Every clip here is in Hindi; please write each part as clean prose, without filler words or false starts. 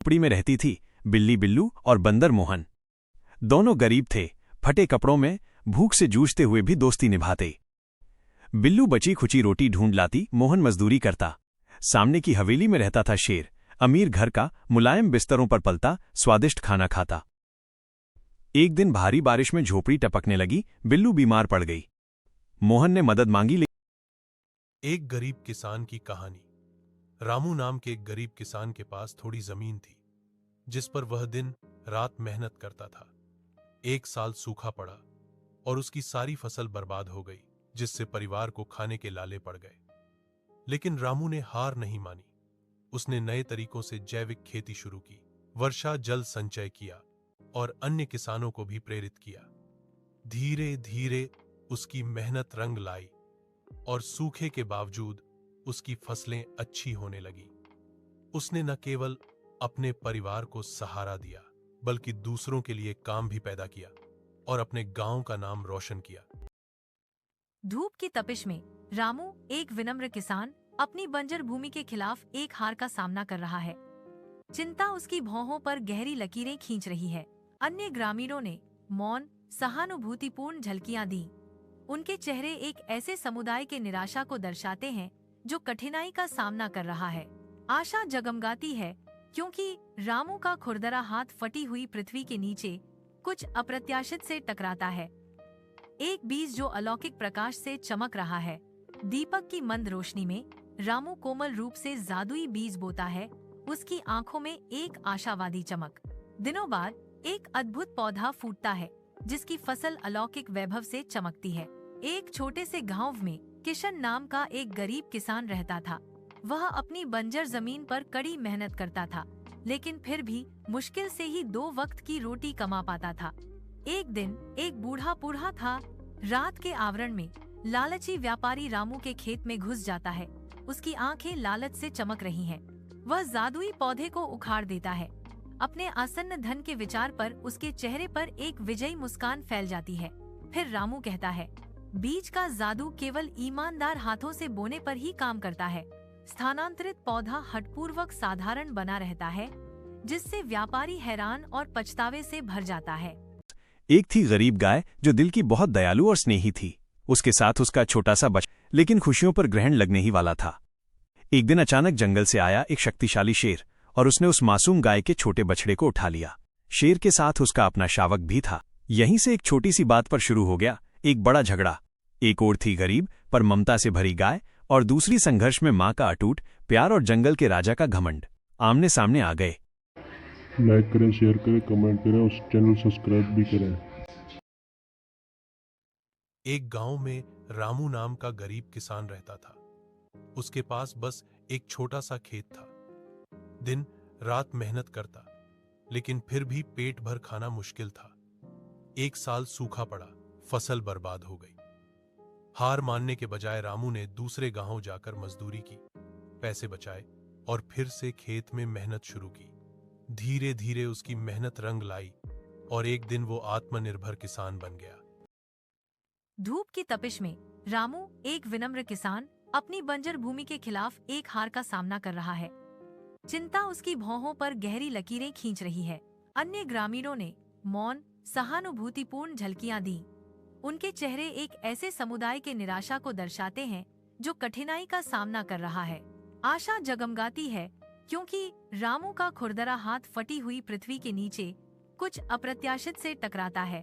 झोपड़ी में रहती थी बिल्ली बिल्लू और बंदर मोहन। दोनों गरीब थे, फटे कपड़ों में भूख से जूझते हुए भी दोस्ती निभाते। बिल्लू बची खुची रोटी ढूंढ लाती, मोहन मजदूरी करता। सामने की हवेली में रहता था शेर, अमीर घर का, मुलायम बिस्तरों पर पलता, स्वादिष्ट खाना खाता। एक दिन भारी बारिश में झोपड़ी टपकने लगी, बिल्लू बीमार पड़ गई। मोहन ने मदद मांगी। एक गरीब किसान की कहानी। रामू नाम के एक गरीब किसान के पास थोड़ी जमीन थी, जिस पर वह दिन रात मेहनत करता था। एक साल सूखा पड़ा और उसकी सारी फसल बर्बाद हो गई, जिससे परिवार को खाने के लाले पड़ गए। लेकिन रामू ने हार नहीं मानी। उसने नए तरीकों से जैविक खेती शुरू की, वर्षा जल संचय किया और अन्य किसानों को भी प्रेरित किया। धीरे धीरे उसकी मेहनत रंग लाई और सूखे के बावजूद उसकी फसलें अच्छी होने लगी। उसने न केवल अपने परिवार को सहारा दिया, बल्कि दूसरों के लिए काम भी पैदा किया और अपने गांव का नाम रोशन किया। धूप की तपिश में रामू, एक विनम्र किसान, अपनी बंजर भूमि के खिलाफ एक हार का सामना कर रहा है। चिंता उसकी भौहों पर गहरी लकीरें खींच रही है। अन्य ग्रामीणों ने मौन, सहानुभूतिपूर्ण झलकियां दी। उनके चेहरे एक ऐसे समुदाय के निराशा को दर्शाते हैं जो कठिनाई का सामना कर रहा है। आशा जगमगाती है क्योंकि रामू का खुरदरा हाथ फटी हुई पृथ्वी के नीचे कुछ अप्रत्याशित से टकराता है। एक बीज जो अलौकिक प्रकाश से चमक रहा है। दीपक की मंद रोशनी में रामू कोमल रूप से जादुई बीज बोता है। उसकी आंखों में एक आशावादी चमक। दिनों बाद एक अद्भुत पौधा फूटता है, जिसकी फसल अलौकिक वैभव से चमकती है। एक छोटे से गांव में किशन नाम का एक गरीब किसान रहता था। वह अपनी बंजर जमीन पर कड़ी मेहनत करता था, लेकिन फिर भी मुश्किल से ही 2 वक्त की रोटी कमा पाता था। एक दिन एक बूढ़ा था। रात के आवरण में लालची व्यापारी रामू के खेत में घुस जाता है। उसकी आंखें लालच से चमक रही हैं। वह जादुई पौधे को उखाड़ देता है। अपने आसन्न धन के विचार पर उसके चेहरे पर एक विजयी मुस्कान फैल जाती है। फिर रामू कहता है, बीज का जादू केवल ईमानदार हाथों से बोने पर ही काम करता है। स्थानांतरित पौधा हठपूर्वक साधारण बना रहता है, जिससे व्यापारी हैरान और पछतावे से भर जाता है। एक थी गरीब गाय जो दिल की बहुत दयालु और स्नेही थी। उसके साथ उसका छोटा सा बच्चा, लेकिन खुशियों पर ग्रहण लगने ही वाला था। एक दिन अचानक जंगल से आया एक शक्तिशाली शेर और उसने उस मासूम गाय के छोटे बछड़े को उठा लिया। शेर के साथ उसका अपना शावक भी था। यहीं से एक छोटी सी बात पर शुरू हो गया एक बड़ा झगड़ा। एक ओर थी गरीब पर ममता से भरी गाय और दूसरी संघर्ष में मां का अटूट प्यार और जंगल के राजा का घमंड आमने सामने आ गए। लाइक करें, शेयर करें, कमेंट करें, उस चैनल सब्सक्राइब भी करें। एक गांव में रामू नाम का गरीब किसान रहता था। उसके पास बस एक छोटा सा खेत था। दिन रात मेहनत करता, लेकिन फिर भी पेट भर खाना मुश्किल था। एक साल सूखा पड़ा, फसल बर्बाद हो गई। हार मानने के बजाय रामू ने दूसरे गांव जाकर मजदूरी की, पैसे बचाए और फिर से खेत में मेहनत शुरू की। धीरे धीरे उसकी मेहनत रंग लाई और एक दिन वो आत्मनिर्भर किसान बन गया। धूप की तपिश में रामू, एक विनम्र किसान, अपनी बंजर भूमि के खिलाफ एक हार का सामना कर रहा है। चिंता उसकी भौहों पर गहरी लकीरें खींच रही है। अन्य ग्रामीणों ने मौन, सहानुभूतिपूर्ण झलकियां दी। उनके चेहरे एक ऐसे समुदाय के निराशा को दर्शाते हैं जो कठिनाई का सामना कर रहा है। आशा जगमगाती है क्योंकि रामू का खुरदरा हाथ फटी हुई पृथ्वी के नीचे कुछ अप्रत्याशित से टकराता है।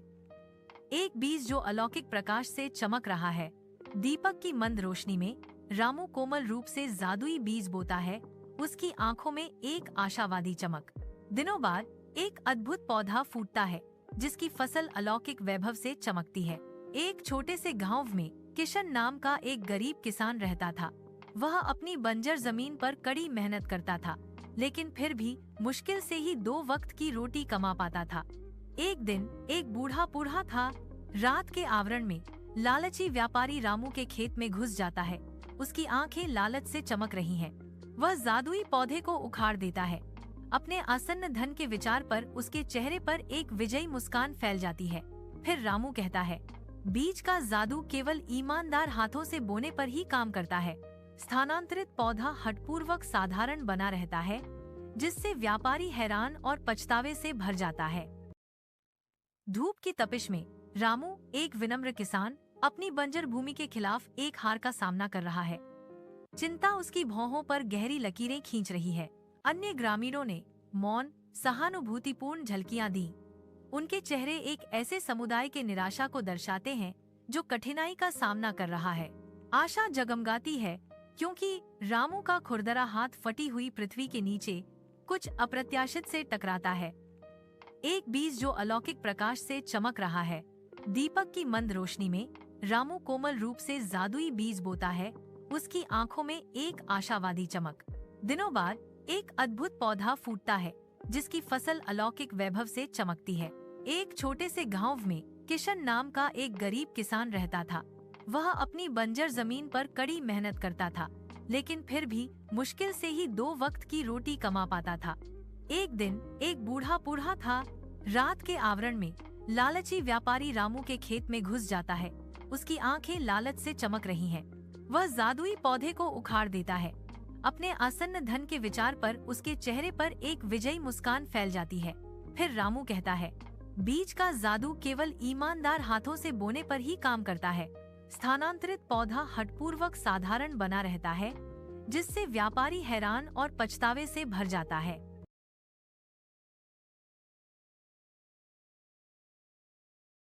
एक बीज जो अलौकिक प्रकाश से चमक रहा है। दीपक की मंद रोशनी में रामू कोमल रूप से जादुई बीज बोता है। उसकी आंखों में एक आशावादी चमक। दिनों बाद एक अद्भुत पौधा फूटता है, जिसकी फसल अलौकिक वैभव से चमकती है। एक छोटे से गांव में किशन नाम का एक गरीब किसान रहता था। वह अपनी बंजर जमीन पर कड़ी मेहनत करता था, लेकिन फिर भी मुश्किल से ही 2 वक्त की रोटी कमा पाता था। एक दिन एक बूढ़ा था। रात के आवरण में लालची व्यापारी रामू के खेत में घुस जाता है। उसकी आंखें लालच से चमक रही हैं। वह जादुई पौधे को उखाड़ देता है। अपने आसन्न धन के विचार पर उसके चेहरे पर एक विजयी मुस्कान फैल जाती है। फिर रामू कहता है, बीज का जादू केवल ईमानदार हाथों से बोने पर ही काम करता है। स्थानांतरित पौधा हठपूर्वक साधारण बना रहता है, जिससे व्यापारी हैरान और पछतावे से भर जाता है। धूप की तपिश में रामू, एक विनम्र किसान, अपनी बंजर भूमि के खिलाफ एक हार का सामना कर रहा है। चिंता उसकी भौहों पर गहरी लकीरें खींच रही है। अन्य ग्रामीणों ने मौन, सहानुभूतिपूर्ण झलकियां दी। उनके चेहरे एक ऐसे समुदाय के निराशा को दर्शाते हैं जो कठिनाई का सामना कर रहा है। आशा जगमगाती है क्योंकि रामू का खुरदरा हाथ फटी हुई पृथ्वी के नीचे कुछ अप्रत्याशित से टकराता है। एक बीज जो अलौकिक प्रकाश से चमक रहा है। दीपक की मंद रोशनी में रामू कोमल रूप से जादुई बीज बोता है। उसकी आंखों में एक आशावादी चमक। दिनों बाद एक अद्भुत पौधा फूटता है जिसकी फसल अलौकिक वैभव से चमकती है। एक छोटे से गांव में किशन नाम का एक गरीब किसान रहता था। वह अपनी बंजर जमीन पर कड़ी मेहनत करता था, लेकिन फिर भी मुश्किल से ही 2 वक्त की रोटी कमा पाता था। एक दिन एक बूढ़ा था। रात के आवरण में लालची व्यापारी रामू के खेत में घुस जाता है। उसकी आंखें लालच से चमक रही हैं। वह जादुई पौधे को उखाड़ देता है। अपने आसन्न धन के विचार पर उसके चेहरे पर एक विजयी मुस्कान फैल जाती है। फिर रामू कहता है, बीज का जादू केवल ईमानदार हाथों से बोने पर ही काम करता है। स्थानांतरित पौधा हठपूर्वक साधारण बना रहता है, जिससे व्यापारी हैरान और पछतावे से भर जाता है।